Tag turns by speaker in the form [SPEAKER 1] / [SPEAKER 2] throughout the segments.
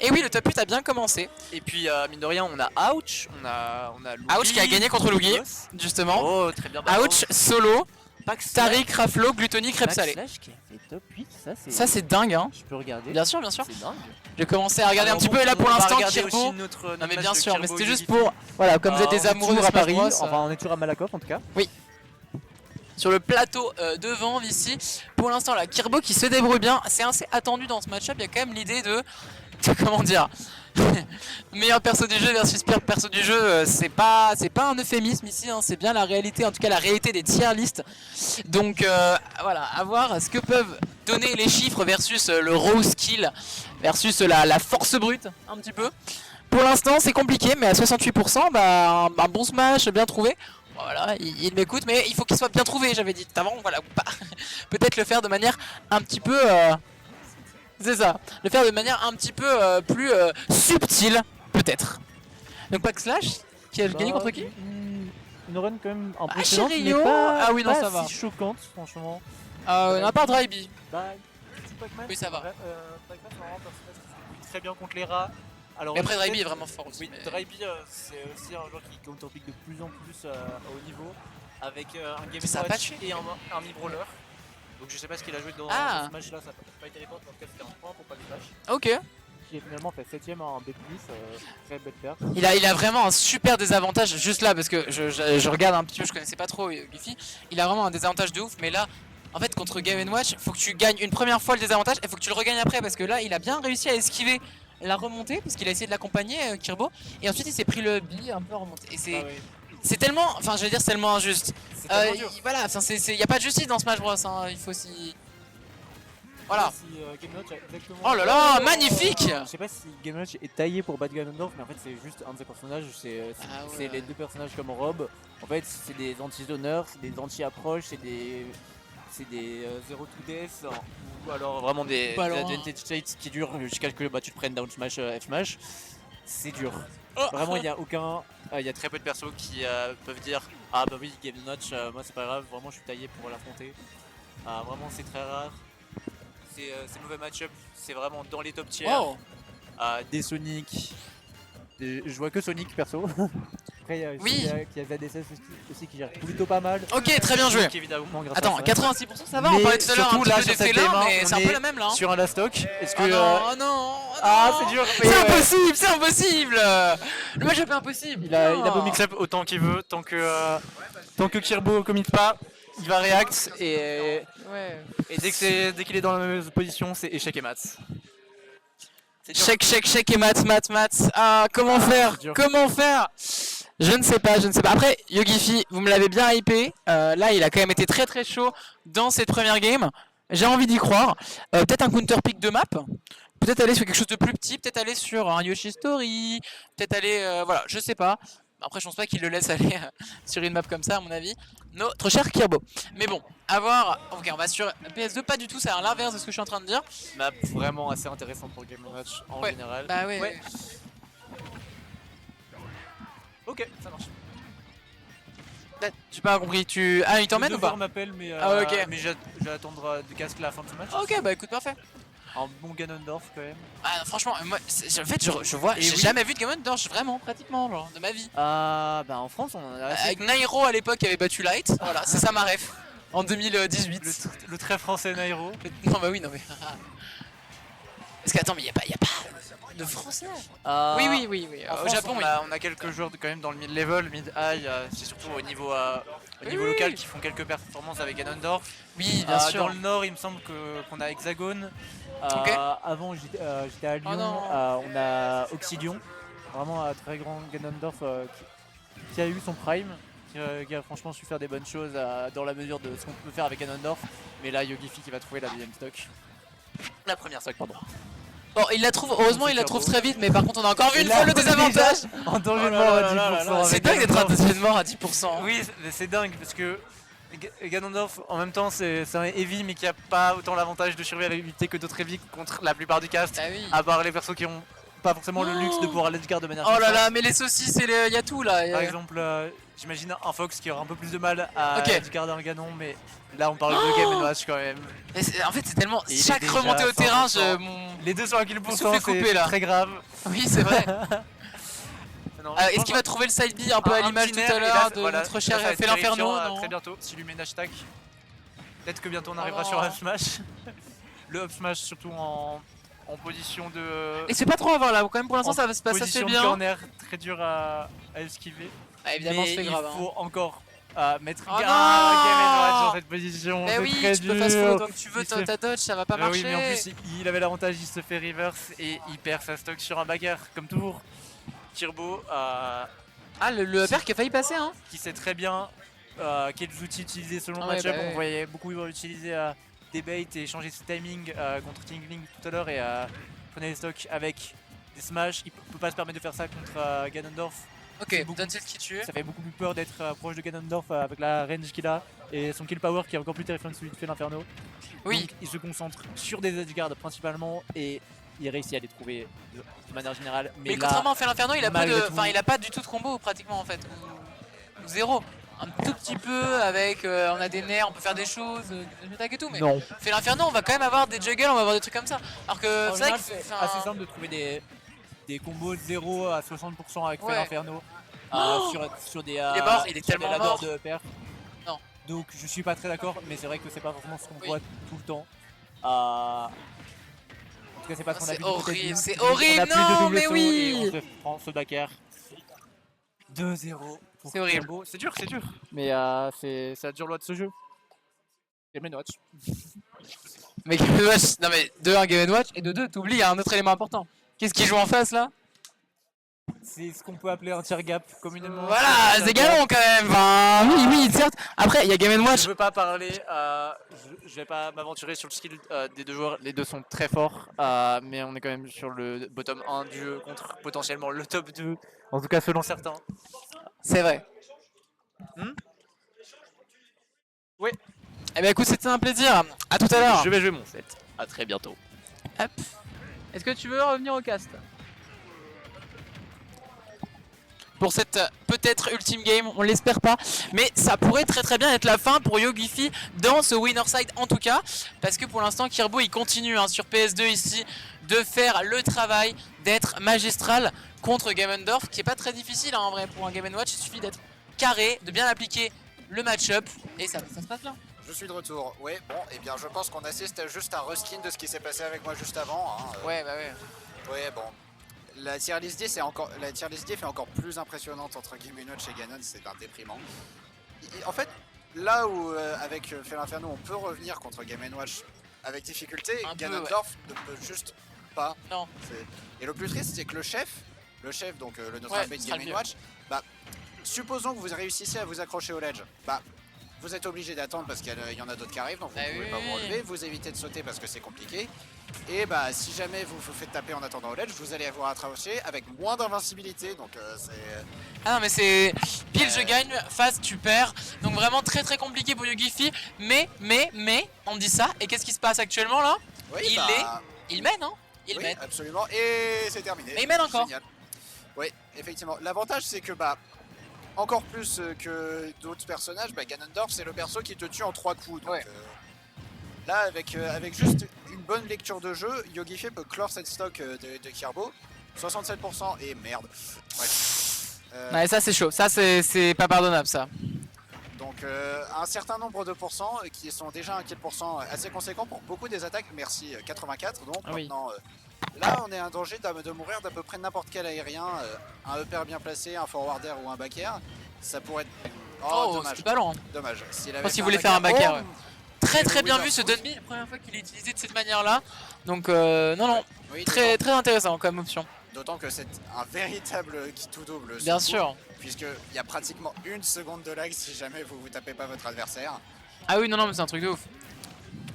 [SPEAKER 1] Et oui, le top 8 a bien commencé.
[SPEAKER 2] Et puis mine de rien, on a Ouch, on a Lugi,
[SPEAKER 1] Ouch qui a gagné contre Lugi,
[SPEAKER 2] Boss.
[SPEAKER 1] justement.
[SPEAKER 2] Oh, très bien. Bravo.
[SPEAKER 1] Ouch, solo,
[SPEAKER 3] Pax
[SPEAKER 1] Tariq, Raflo, Gluttony, Crêpe Salée.
[SPEAKER 3] Slash qui a fait top 8,
[SPEAKER 1] Ça c'est dingue hein.
[SPEAKER 3] Je peux regarder.
[SPEAKER 1] Bien sûr, bien sûr.
[SPEAKER 3] C'est dingue.
[SPEAKER 1] J'ai commencé à regarder
[SPEAKER 2] Alors
[SPEAKER 1] un petit
[SPEAKER 2] bon,
[SPEAKER 1] peu et là pour
[SPEAKER 2] on va
[SPEAKER 1] l'instant
[SPEAKER 2] regarder
[SPEAKER 1] Kirbo.
[SPEAKER 2] aussi notre
[SPEAKER 1] Non mais
[SPEAKER 2] match
[SPEAKER 1] bien
[SPEAKER 2] de
[SPEAKER 1] sûr, mais
[SPEAKER 2] Kirbo
[SPEAKER 1] c'était juste
[SPEAKER 2] Yugi.
[SPEAKER 1] pour... Voilà, comme vous êtes des
[SPEAKER 3] On est
[SPEAKER 1] amoureux de
[SPEAKER 3] toujours à
[SPEAKER 1] Smash
[SPEAKER 3] Paris,
[SPEAKER 1] Bros,
[SPEAKER 3] enfin on est toujours à Malakoff en tout cas.
[SPEAKER 1] Oui. Sur le plateau devant ici, pour l'instant là, Kirbo qui se débrouille bien, c'est assez attendu dans ce match-up, il y a quand même l'idée de comment dire, meilleur perso du jeu versus pire perso du jeu, c'est pas un euphémisme ici, hein, c'est bien la réalité, en tout cas la réalité des tier lists. Donc voilà, à voir ce que peuvent donner les chiffres versus le raw skill, versus la force brute, un petit peu. Pour l'instant c'est compliqué, mais à 68%, bah, un bon smash bien trouvé. Voilà, il m'écoute, mais il faut qu'il soit bien trouvé, j'avais dit avant, voilà, ou pas. Peut-être le faire de manière un petit peu... c'est ça, le faire de manière un petit peu plus subtile, peut-être. Donc Pax Slash, qui a gagné contre qui?
[SPEAKER 3] Une run quand même impressionnante, mais
[SPEAKER 1] Chirio.
[SPEAKER 3] pas,
[SPEAKER 1] Ah oui, non,
[SPEAKER 3] pas
[SPEAKER 1] ça va.
[SPEAKER 3] si choquante franchement.
[SPEAKER 1] On a pas Dryby.
[SPEAKER 3] Bah, petit Pac-Man,
[SPEAKER 1] Oui, ça va.
[SPEAKER 3] Pac-Man c'est vraiment un personnage qui joue très bien contre les rats. Alors,
[SPEAKER 1] Mais après
[SPEAKER 3] peut-être-
[SPEAKER 1] Dryby est vraiment fort aussi.
[SPEAKER 3] Oui,
[SPEAKER 1] mais-
[SPEAKER 3] Dryby c'est aussi un joueur qui counterpick de plus en plus à haut niveau avec un Game
[SPEAKER 1] Ça a pas
[SPEAKER 3] Watch
[SPEAKER 1] tué.
[SPEAKER 3] et un mi-brawler. Donc je sais pas ce qu'il a joué dans
[SPEAKER 1] Ah.
[SPEAKER 3] ce match là, ça n'a pas été report, mais en tout cas c'était un point pour pas le flash.
[SPEAKER 1] Ok.
[SPEAKER 3] Qui a finalement fait 7ème en B+, très belle perte.
[SPEAKER 1] Il a vraiment un super désavantage juste là parce que je regarde un petit peu, je connaissais pas trop Giffy. Il a vraiment un désavantage de ouf, mais là, en fait, contre Game & Watch, faut que tu gagnes une première fois le désavantage et faut que tu le regagnes après parce que là, il a bien réussi à esquiver la remontée parce qu'il a essayé de l'accompagner, Kirbo, et ensuite il s'est pris le billet un peu en remontée. Et c'est
[SPEAKER 3] Ah oui.
[SPEAKER 1] c'est tellement, enfin, je veux dire, c'est tellement injuste.
[SPEAKER 3] C'est tellement dur.
[SPEAKER 1] Voilà, enfin, y a pas de justice dans Smash Bros. Hein, il faut aussi. Voilà.
[SPEAKER 3] Si, Game Watch a exactement...
[SPEAKER 1] Oh là là, magnifique!
[SPEAKER 3] Je sais pas si Game Watch est taillé pour battre Ganondorf, mais en fait c'est juste un de ses personnages,
[SPEAKER 1] Ah ouais.
[SPEAKER 3] c'est les deux personnages comme Rob. En fait c'est des anti-zoneurs, c'est des anti-approches, c'est des zero to death, ou alors vraiment des
[SPEAKER 1] Pas loin.
[SPEAKER 3] advantage states qui durent jusqu'à ce que tu te prennes down smash, F smash. C'est dur.
[SPEAKER 1] Oh.
[SPEAKER 3] Vraiment il y a aucun... Il y a très peu de persos qui peuvent dire ah bah oui Game Watch, moi c'est pas grave, vraiment je suis taillé pour l'affronter. Vraiment c'est très rare. Ces mauvais match-up, c'est vraiment dans les top tiers.
[SPEAKER 1] Oh.
[SPEAKER 3] Des Sonic. Je vois que Sonic perso. Après,
[SPEAKER 1] Oui.
[SPEAKER 3] il y a ZSS aussi qui gère plutôt pas mal.
[SPEAKER 1] Ok, très bien joué.
[SPEAKER 3] Sonic, évidemment, grâce
[SPEAKER 1] Attends,
[SPEAKER 3] à ça.
[SPEAKER 1] 86% ça va, on
[SPEAKER 3] Mais
[SPEAKER 1] parlait tout à l'heure un
[SPEAKER 3] surtout,
[SPEAKER 1] petit
[SPEAKER 3] là,
[SPEAKER 1] peu
[SPEAKER 3] sur
[SPEAKER 1] des
[SPEAKER 3] cette
[SPEAKER 1] félins,
[SPEAKER 3] game,
[SPEAKER 1] mais c'est un
[SPEAKER 3] on
[SPEAKER 1] peu
[SPEAKER 3] est
[SPEAKER 1] la même là. Hein.
[SPEAKER 3] Sur un last stock. Est-ce que.
[SPEAKER 1] Oh non, oh non, oh
[SPEAKER 3] Ah,
[SPEAKER 1] non.
[SPEAKER 3] c'est dur.
[SPEAKER 1] C'est impossible, c'est impossible. Le match-up est impossible.
[SPEAKER 3] Il a beau mix-up autant qu'il veut, tant que Kirbo commit pas, il va react et
[SPEAKER 1] Ouais.
[SPEAKER 3] dès qu'il est dans la même position, c'est échec et maths. C'est dur.
[SPEAKER 1] Chèque et maths. Ah, comment faire?
[SPEAKER 3] c'est dur.
[SPEAKER 1] Comment faire? Je ne sais pas. Après, Yogifi, vous me l'avez bien hypé. Là, il a quand même été très très chaud dans cette première game. J'ai envie d'y croire. Peut-être un counter pick de map. Peut-être aller sur quelque chose de plus petit. Peut-être aller sur un Yoshi Story. Peut-être aller... voilà, je sais pas. Après, je pense pas qu'il le laisse aller sur une map comme ça, à mon avis. Notre cher Kirbo. Mais bon, à voir. Ok, on va sur PS2. Pas du tout, c'est à l'inverse de ce que je suis en train de dire.
[SPEAKER 3] Map vraiment assez intéressant pour Game Watch en
[SPEAKER 1] Ouais.
[SPEAKER 3] général.
[SPEAKER 1] Bah ouais.
[SPEAKER 3] Ouais. Ok, ça marche.
[SPEAKER 1] J'ai pas compris. Il t'emmène ou pas?
[SPEAKER 3] m'appelle, mais,
[SPEAKER 1] Ah, ok.
[SPEAKER 3] mais je vais attendre de casque la fin de ce match.
[SPEAKER 1] Ok, bah écoute, parfait.
[SPEAKER 3] Un bon Ganondorf quand même.
[SPEAKER 1] Ah, franchement, moi, en fait, je vois,
[SPEAKER 3] Et
[SPEAKER 1] j'ai
[SPEAKER 3] oui.
[SPEAKER 1] jamais vu de Game Dodge, vraiment, pratiquement, genre, de ma vie.
[SPEAKER 3] Ah, bah en France, on en a assez.
[SPEAKER 1] Avec Nairo à l'époque qui avait battu Light, voilà, c'est ça ma ref. En 2018.
[SPEAKER 3] Le très français Nairo.
[SPEAKER 1] Non, bah oui, non, mais. Parce que, attends, mais y a pas de français. Oui,
[SPEAKER 3] En
[SPEAKER 1] au
[SPEAKER 3] France,
[SPEAKER 1] Japon, oui.
[SPEAKER 3] on a quelques joueurs quand même dans le mid-level, mid-high, c'est surtout au niveau
[SPEAKER 1] Oui,
[SPEAKER 3] local
[SPEAKER 1] oui.
[SPEAKER 3] qui font quelques performances avec Ganondorf.
[SPEAKER 1] Oui, bien sûr.
[SPEAKER 3] Dans le nord, il me semble qu'on a Hexagone.
[SPEAKER 1] Ok.
[SPEAKER 3] Avant, j'étais à Lyon,
[SPEAKER 1] Oh non.
[SPEAKER 3] on a Oxydion, vraiment un très grand Ganondorf qui a eu son prime, qui a franchement su faire des bonnes choses dans la mesure de ce qu'on peut faire avec Ganondorf. Mais là, Yogifi qui va trouver la deuxième stock. La première stock, pardon.
[SPEAKER 1] Bon, il la trouve, heureusement, il la trouve très vite, mais par contre, on a encore vu
[SPEAKER 3] Et
[SPEAKER 1] une
[SPEAKER 3] là,
[SPEAKER 1] fois le désavantage.
[SPEAKER 3] En danger de
[SPEAKER 1] Oh là
[SPEAKER 3] mort
[SPEAKER 1] là là
[SPEAKER 3] à
[SPEAKER 1] là
[SPEAKER 3] 10%.
[SPEAKER 1] là. C'est
[SPEAKER 3] avec
[SPEAKER 1] dingue d'être un
[SPEAKER 3] Ganondorf.
[SPEAKER 1] danger de mort à 10%.
[SPEAKER 3] Oui, c'est dingue parce que Ganondorf en même temps c'est un heavy mais qui a pas autant l'avantage de survivabilité que d'autres heavy contre la plupart du cast,
[SPEAKER 1] Ah oui.
[SPEAKER 3] à part les persos qui ont pas forcément le luxe de pouvoir let's guard de manière
[SPEAKER 1] Oh là
[SPEAKER 3] constante.
[SPEAKER 1] là, mais les saucisses et il y a tout là.
[SPEAKER 3] Par exemple, j'imagine un Fox qui aura un peu plus de mal à
[SPEAKER 1] Ok.
[SPEAKER 3] garder un canon, mais là on parle de Game & Watch quand même.
[SPEAKER 1] En fait, c'est tellement.
[SPEAKER 3] Et il est
[SPEAKER 1] Chaque
[SPEAKER 3] déjà
[SPEAKER 1] remontée au terrain,
[SPEAKER 3] 100%.
[SPEAKER 1] mon.
[SPEAKER 3] Les deux sont à kill
[SPEAKER 1] Le
[SPEAKER 3] pour
[SPEAKER 1] souffle est coupé, là.
[SPEAKER 3] très grave.
[SPEAKER 1] Oui, c'est vrai.
[SPEAKER 3] Non,
[SPEAKER 1] Est-ce qu'il va trouver le side B un peu à l'image tout à l'heure de notre cher fait l'inferno?
[SPEAKER 3] Très bientôt, s'il lui met hashtag. Peut-être que bientôt on arrivera
[SPEAKER 1] Oh.
[SPEAKER 3] sur up smash. Le up smash surtout en position de.
[SPEAKER 1] Et c'est pas trop avoir là, quand même pour l'instant
[SPEAKER 3] en
[SPEAKER 1] ça va se passer assez
[SPEAKER 3] position de
[SPEAKER 1] bien.
[SPEAKER 3] corner, très dur à esquiver.
[SPEAKER 1] Ah, évidemment,
[SPEAKER 3] mais
[SPEAKER 1] c'est grave.
[SPEAKER 3] il faut encore mettre
[SPEAKER 1] Oh
[SPEAKER 3] Game
[SPEAKER 1] non
[SPEAKER 3] & Watch dans cette position.
[SPEAKER 1] Mais
[SPEAKER 3] c'est
[SPEAKER 1] oui,
[SPEAKER 3] très
[SPEAKER 1] tu peux
[SPEAKER 3] dur.
[SPEAKER 1] fast forward donc tu veux
[SPEAKER 3] Il se
[SPEAKER 1] ta dodge, ça va pas
[SPEAKER 3] Bah
[SPEAKER 1] marcher.
[SPEAKER 3] oui, mais en plus il avait l'avantage, il se fait reverse et il perd sa stock sur un bagarre comme toujours. Kirbo
[SPEAKER 1] Ah, le upper qui a failli passer, hein.
[SPEAKER 3] qui sait très bien quels outils utiliser selon le
[SPEAKER 1] Ouais,
[SPEAKER 3] match-up.
[SPEAKER 1] bah ouais.
[SPEAKER 3] On voyait beaucoup utiliser des baits et changer ses timings contre Tingling tout à l'heure et prenait les stocks avec des smash. Il peut pas se permettre de faire ça contre Ganondorf.
[SPEAKER 1] Ok,
[SPEAKER 3] C'est beaucoup-
[SPEAKER 1] Dunset qui tue.
[SPEAKER 3] Ça fait beaucoup plus peur d'être proche de Ganondorf avec la range qu'il a et son kill power qui est encore plus terrifiant que celui de Fel Inferno.
[SPEAKER 1] Oui.
[SPEAKER 3] Donc, il se concentre sur des edgeguards principalement et il réussit à les trouver de manière générale.
[SPEAKER 1] Mais
[SPEAKER 3] là,
[SPEAKER 1] contrairement à Fel Inferno, il a pas de.
[SPEAKER 3] malgré
[SPEAKER 1] Enfin,
[SPEAKER 3] tout-
[SPEAKER 1] il a pas du tout de combo pratiquement en fait. Ou zéro. Un tout petit peu avec. On a des nerfs, on peut faire des choses, des attaques et tout. Mais
[SPEAKER 3] non.
[SPEAKER 1] Fel Inferno, on va quand même avoir des juggles, on va avoir des trucs comme ça. Alors que
[SPEAKER 3] En
[SPEAKER 1] c'est vrai
[SPEAKER 3] général,
[SPEAKER 1] que.
[SPEAKER 3] c'est
[SPEAKER 1] enfin,
[SPEAKER 3] assez simple de trouver des combos de 0 à 60% avec
[SPEAKER 1] Ouais.
[SPEAKER 3] Fel Inferno
[SPEAKER 1] Oh
[SPEAKER 3] sur des.
[SPEAKER 1] Il est mort, il est
[SPEAKER 3] sur des
[SPEAKER 1] tellement
[SPEAKER 3] labors
[SPEAKER 1] mort.
[SPEAKER 3] de pair.
[SPEAKER 1] Non.
[SPEAKER 3] Donc je suis pas très d'accord, mais c'est vrai que c'est pas forcément ce qu'on
[SPEAKER 1] Oui.
[SPEAKER 3] voit tout le temps. En tout cas, c'est pas ce qu'on a
[SPEAKER 1] C'est
[SPEAKER 3] vu du côté de
[SPEAKER 1] horrible,
[SPEAKER 3] Link.
[SPEAKER 1] c'est
[SPEAKER 3] Donc, on a
[SPEAKER 1] horrible,
[SPEAKER 3] plus de
[SPEAKER 1] non,
[SPEAKER 3] double
[SPEAKER 1] mais
[SPEAKER 3] saut
[SPEAKER 1] oui.
[SPEAKER 3] et on se prend ce backer. 2-0 pour
[SPEAKER 1] C'est horrible.
[SPEAKER 3] Kirbo. C'est dur, c'est dur. Mais c'est la dure loi de ce jeu. Game & Watch.
[SPEAKER 1] Mais Game & Watch, non mais de 1 Game & Watch et de 2, t'oublies, il y a un autre élément important. Qu'est-ce qui joue en face là?
[SPEAKER 3] C'est ce qu'on peut appeler un tier gap communément.
[SPEAKER 1] Voilà,
[SPEAKER 3] C'est un
[SPEAKER 1] c'est
[SPEAKER 3] tier gap.
[SPEAKER 1] galon quand même. Enfin, oui, certes. Après, il y a Game & Watch.
[SPEAKER 3] Je veux pas parler, je vais pas m'aventurer sur le skill des deux joueurs, les deux sont très forts, mais on est quand même sur le bottom 1 du jeu contre potentiellement le top 2, en tout cas selon certains.
[SPEAKER 1] C'est vrai.
[SPEAKER 3] Oui.
[SPEAKER 1] Eh ben écoute, c'était un plaisir. À tout à l'heure.
[SPEAKER 3] Je vais jouer mon set, à très bientôt.
[SPEAKER 1] Hop. Est-ce que tu veux revenir au cast pour cette peut-être ultime game, on l'espère pas, mais ça pourrait très bien être la fin pour Yogifi dans ce winner side en tout cas, parce que pour l'instant Kirbo il continue sur PS2 ici de faire le travail, d'être magistral contre Ganondorf, qui est pas très difficile en vrai pour un Game & Watch, il suffit d'être carré, de bien appliquer le match-up et ça se passe bien.
[SPEAKER 4] Je suis de retour. Oui, bon, et bien je pense qu'on assiste à juste un reskin de ce qui s'est passé avec moi juste avant. Hein.
[SPEAKER 1] Ouais bah ouais.
[SPEAKER 4] Ouais, bon. La tier list D, la tier list D fait encore plus impressionnante entre Game & Watch et Ganon, c'est un déprimant. En fait, là où avec Fel Inferno on peut revenir contre Game & Watch avec difficulté,
[SPEAKER 1] Un peu,
[SPEAKER 4] Ganondorf ne peut juste pas.
[SPEAKER 1] Non.
[SPEAKER 4] Et le plus triste, c'est que le chef donc le notre
[SPEAKER 1] Ouais,
[SPEAKER 4] armée de
[SPEAKER 1] sera
[SPEAKER 4] Game
[SPEAKER 1] le
[SPEAKER 4] & Watch, bah, supposons que vous réussissez à vous accrocher au ledge, bah, vous êtes obligé d'attendre parce qu'il y en a d'autres qui arrivent, donc vous
[SPEAKER 1] Bah
[SPEAKER 4] ne pouvez
[SPEAKER 1] oui,
[SPEAKER 4] pas vous
[SPEAKER 1] oui.
[SPEAKER 4] relever, vous évitez de sauter parce que c'est compliqué. Et bah si jamais vous vous faites taper en attendant au ledge, vous allez avoir à traverser avec moins d'invincibilité, donc c'est...
[SPEAKER 1] Ah non mais c'est pile je gagne, face tu perds, donc vraiment très compliqué pour Yogifi, mais on dit ça, et qu'est-ce qui se passe actuellement là?
[SPEAKER 4] Oui,
[SPEAKER 1] Il mène hein? Il
[SPEAKER 4] oui,
[SPEAKER 1] mène.
[SPEAKER 4] absolument, et c'est terminé.
[SPEAKER 1] Et il mène encore.
[SPEAKER 4] Génial. Oui, effectivement. L'avantage c'est que bah, encore plus que d'autres personnages, bah, Ganondorf c'est le perso qui te tue en 3 coups, donc...
[SPEAKER 1] Ouais.
[SPEAKER 4] Là, avec juste une bonne lecture de jeu, Yogifi peut clore cette stock de Kirbo. 67% et merde. Bref.
[SPEAKER 1] Ouais ça c'est chaud, ça c'est pas pardonnable ça.
[SPEAKER 4] Donc un certain nombre de pourcents qui sont déjà un kill pourcent assez conséquent pour beaucoup des attaques. Merci 84. Donc
[SPEAKER 1] Ah oui.
[SPEAKER 4] maintenant, là on est en danger de mourir d'à peu près n'importe quel aérien. Un upper bien placé, un forwarder ou un backer. Ça pourrait être... Oh, dommage.
[SPEAKER 1] c'est ballon.
[SPEAKER 4] Dommage. S'il avait
[SPEAKER 1] pense qu'il
[SPEAKER 4] fait
[SPEAKER 1] voulait faire un backer, ouais.
[SPEAKER 4] Oh,
[SPEAKER 1] Très
[SPEAKER 4] Et
[SPEAKER 1] bien
[SPEAKER 4] le
[SPEAKER 1] vu ce
[SPEAKER 4] winner
[SPEAKER 1] Dunby, la première fois qu'il est utilisé de cette manière là. Donc non,
[SPEAKER 4] oui,
[SPEAKER 1] très intéressant comme option.
[SPEAKER 4] D'autant que c'est un véritable qui tout double.
[SPEAKER 1] Bien
[SPEAKER 4] ce coup,
[SPEAKER 1] sûr.
[SPEAKER 4] Puisqu'il y a pratiquement une seconde de lag si jamais vous vous tapez pas votre adversaire.
[SPEAKER 1] Ah oui non mais c'est un truc de ouf.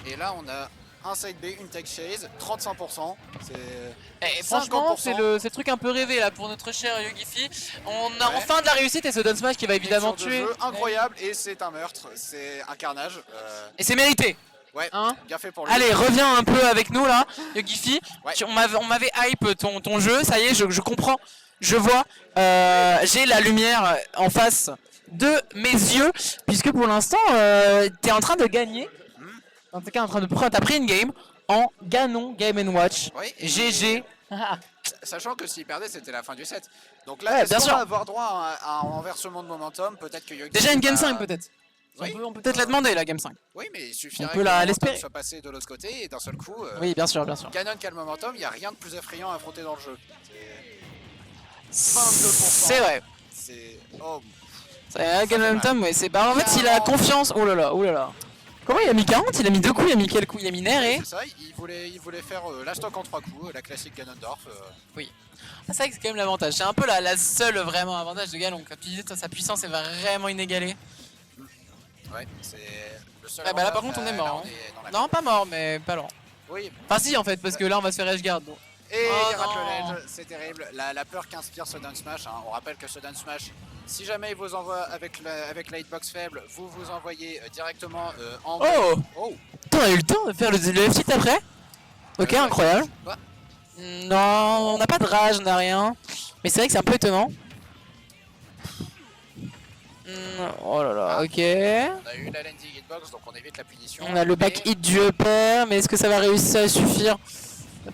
[SPEAKER 4] Et là on a un side B, une tech chase, 35%. C'est...
[SPEAKER 1] Et franchement,
[SPEAKER 4] 50%.
[SPEAKER 1] c'est le truc un peu rêvé là pour notre cher Yogifi. On a
[SPEAKER 4] Ouais.
[SPEAKER 1] enfin de la réussite et ce down smash qui va évidemment
[SPEAKER 4] Lecture de
[SPEAKER 1] tuer.
[SPEAKER 4] jeu incroyable et c'est un meurtre, c'est un carnage.
[SPEAKER 1] Et c'est mérité.
[SPEAKER 4] Ouais,
[SPEAKER 1] Hein
[SPEAKER 4] bien fait pour lui.
[SPEAKER 1] Allez, reviens un peu avec nous là, Yogifi.
[SPEAKER 4] Ouais.
[SPEAKER 1] On m'avait hype ton jeu, ça y est, je comprends, je vois. J'ai la lumière en face de mes yeux, puisque pour l'instant, t'es en train de gagner. En tout cas, en train de prendre. T'as pris une game en gagnant Game & Watch.
[SPEAKER 4] Oui, et-
[SPEAKER 1] GG.
[SPEAKER 4] Sachant que s'il perdait, c'était la fin du set. Donc là,
[SPEAKER 1] Ouais,
[SPEAKER 4] est-ce
[SPEAKER 1] bien
[SPEAKER 4] qu'on
[SPEAKER 1] sûr.
[SPEAKER 4] va avoir droit à un renversement de momentum? Peut-être que Yogi
[SPEAKER 1] Déjà une game
[SPEAKER 4] va-
[SPEAKER 1] 5 peut-être.
[SPEAKER 4] Oui.
[SPEAKER 1] On peut peut-être la demander la game 5.
[SPEAKER 4] Oui, mais il suffirait
[SPEAKER 1] peut
[SPEAKER 4] que
[SPEAKER 1] la-
[SPEAKER 4] le momentum
[SPEAKER 1] l'espérer.
[SPEAKER 4] soit passé de l'autre côté et d'un seul coup,
[SPEAKER 1] Oui, bien sûr, bien sûr.
[SPEAKER 4] Ganon qui a le momentum, il n'y a rien de plus effrayant à affronter dans le jeu. C'est 22%.
[SPEAKER 1] C'est vrai.
[SPEAKER 4] C'est... Oh,
[SPEAKER 1] C'est un
[SPEAKER 4] fait
[SPEAKER 1] momentum, ouais. C'est bah en fait il a
[SPEAKER 4] 40.
[SPEAKER 1] confiance. Oh là là, oh là là. Comment il a mis 40? Il a mis 2 coups, il a mis quel coup? Il a mis Nair et.
[SPEAKER 4] c'est ça, il voulait faire la stock en 3 coups, la classique Ganondorf.
[SPEAKER 1] Ah, c'est vrai que c'est quand même l'avantage. C'est un peu la seule vraiment avantage de Ganon. Comme tu disais, sa puissance est vraiment inégalée.
[SPEAKER 4] Ouais, c'est le seul
[SPEAKER 1] Ah bah là, par
[SPEAKER 4] avantage,
[SPEAKER 1] contre, on est
[SPEAKER 4] là,
[SPEAKER 1] mort,
[SPEAKER 4] on est dans la
[SPEAKER 1] Non, pas mort, mais pas loin.
[SPEAKER 4] Oui,
[SPEAKER 1] Enfin, si en fait, parce que là on va se faire edge guard. Donc.
[SPEAKER 4] et
[SPEAKER 1] Oh
[SPEAKER 4] il rate
[SPEAKER 1] non.
[SPEAKER 4] le ledge, c'est terrible. La peur qu'inspire ce down smash, hein. On rappelle que ce down smash, si jamais il vous envoie avec la hitbox faible, vous envoyez directement en...
[SPEAKER 1] Oh!
[SPEAKER 4] Oh.
[SPEAKER 1] Putain, on a eu le temps de faire le F-tilt après? Ok, incroyable.
[SPEAKER 4] Quoi?
[SPEAKER 1] Non, on n'a pas de rage, on n'a rien. Mais c'est vrai que c'est un peu étonnant. Oh là là, ok.
[SPEAKER 4] On a eu la landing hitbox, donc on évite la punition.
[SPEAKER 1] On a le back hit du upper, mais est-ce que ça va réussir à suffire?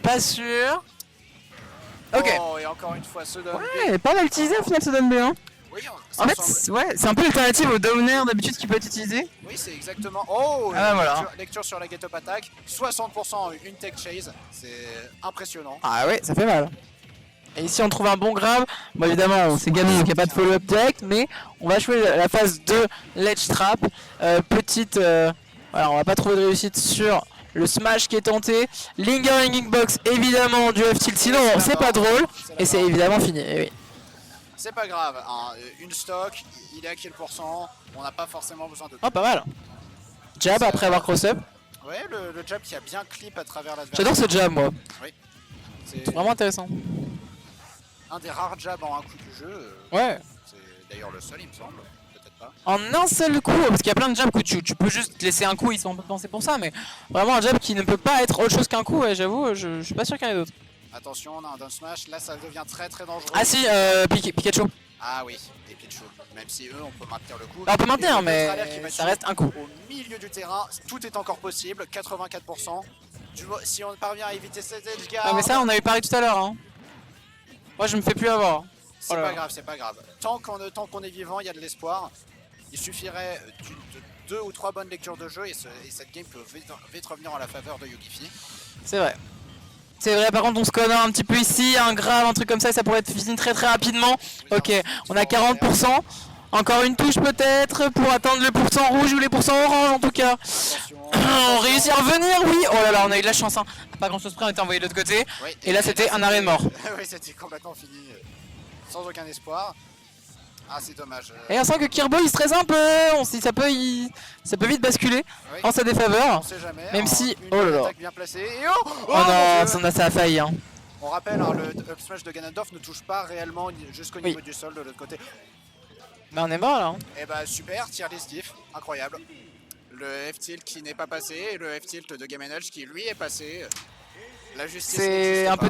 [SPEAKER 1] Pas sûr. Ok.
[SPEAKER 4] Oh, et encore une fois, ce down B.
[SPEAKER 1] Ouais, pas mal utilisé au final ce down B. Hein.
[SPEAKER 4] Oui,
[SPEAKER 1] En fait, c'est un peu l'alternative au downer d'habitude qui peut être utilisé.
[SPEAKER 4] oui, c'est exactement. Oh,
[SPEAKER 1] Ah bah voilà.
[SPEAKER 4] lecture sur la get up attack. 60% une tech chase. C'est impressionnant.
[SPEAKER 1] Ah ouais, ça fait mal. Et ici on trouve un bon grab. Bon évidemment c'est Ganon donc il n'y a pas de follow-up direct, mais on va jouer la phase 2 ledge trap. Voilà, on va pas trouver de réussite sur le smash qui est tenté. Lingering box évidemment du F-tilt, sinon c'est pas drôle. Et c'est évidemment fini. Et oui.
[SPEAKER 4] C'est pas grave, hein. Une stock, il est à quel pourcent? On n'a pas forcément besoin de.
[SPEAKER 1] Oh pas mal. Jab après avoir cross-up.
[SPEAKER 4] Ouais, le jab qui a bien clip à travers l'adversaire.
[SPEAKER 1] J'adore ce jab moi.
[SPEAKER 4] C'est
[SPEAKER 1] Vraiment intéressant.
[SPEAKER 4] un des rares jabs en un coup du jeu.
[SPEAKER 1] Ouais.
[SPEAKER 4] C'est d'ailleurs le seul, il me semble. Peut-être pas.
[SPEAKER 1] En un seul coup, parce qu'il y a plein de jabs que tu peux juste laisser un coup, ils sont pensés pour ça, mais vraiment un jab qui ne peut pas être autre chose qu'un coup, ouais, j'avoue, je suis pas sûr qu'il y en ait d'autres.
[SPEAKER 4] Attention, on a un down smash. Là, ça devient très très dangereux.
[SPEAKER 1] Ah si, Pikachu.
[SPEAKER 4] Ah oui, et Pichu. Même si eux, on peut maintenir le coup.
[SPEAKER 1] Bah, on peut maintenir,
[SPEAKER 4] Et le
[SPEAKER 1] mais
[SPEAKER 4] Neutralaire qui va
[SPEAKER 1] ça
[SPEAKER 4] tuer
[SPEAKER 1] reste un coup.
[SPEAKER 4] Au milieu du terrain, tout est encore possible. 84%. Si on parvient à éviter cette edge guard,
[SPEAKER 1] Ah mais ça, on a eu parlé tout à l'heure. Hein. Moi, je me fais plus avoir.
[SPEAKER 4] c'est
[SPEAKER 1] Oh là
[SPEAKER 4] pas
[SPEAKER 1] là.
[SPEAKER 4] grave, c'est pas grave. Tant qu'on est vivant, il y a de l'espoir. Il suffirait de 2 ou 3 bonnes lectures de jeu et cette game peut vite revenir en la faveur de Yugifi.
[SPEAKER 1] C'est vrai. C'est vrai, par contre, on se connaît un petit peu ici, un grave, un truc comme ça pourrait être fini très très rapidement. Ok, on a 40%. Encore une touche peut-être pour atteindre le pourcent rouge ou les pourcents orange en tout cas.
[SPEAKER 4] Attention,
[SPEAKER 1] On réussit à revenir, oui. Oh là là, on a eu de la chance. Hein. Pas grand chose près, on était envoyé de l'autre côté.
[SPEAKER 4] Oui,
[SPEAKER 1] Et là, c'était un arrêt de mort.
[SPEAKER 4] Oui, c'était complètement fini. Sans aucun espoir. Ah, c'est dommage.
[SPEAKER 1] Et on sent que Kirby il stresse un peu. Ça peut vite basculer
[SPEAKER 4] Oui.
[SPEAKER 1] en sa défaveur.
[SPEAKER 4] On sait jamais.
[SPEAKER 1] Même
[SPEAKER 4] hein,
[SPEAKER 1] si-
[SPEAKER 4] une
[SPEAKER 1] oh là là.
[SPEAKER 4] attaque bien placée. Et oh,
[SPEAKER 1] Oh non,
[SPEAKER 4] mon Dieu.
[SPEAKER 1] ça a failli. Hein.
[SPEAKER 4] On rappelle, hein, le up smash de Ganondorf ne touche pas réellement jusqu'au
[SPEAKER 1] Oui.
[SPEAKER 4] niveau du sol de l'autre côté.
[SPEAKER 1] Mais on est mort là. Hein.
[SPEAKER 4] Et bah super, tier list diff, incroyable. Le F-tilt qui n'est pas passé et le F-tilt de Game & Watch qui lui est passé. La justice
[SPEAKER 1] C'est
[SPEAKER 4] n'existe
[SPEAKER 1] un peu
[SPEAKER 4] pas.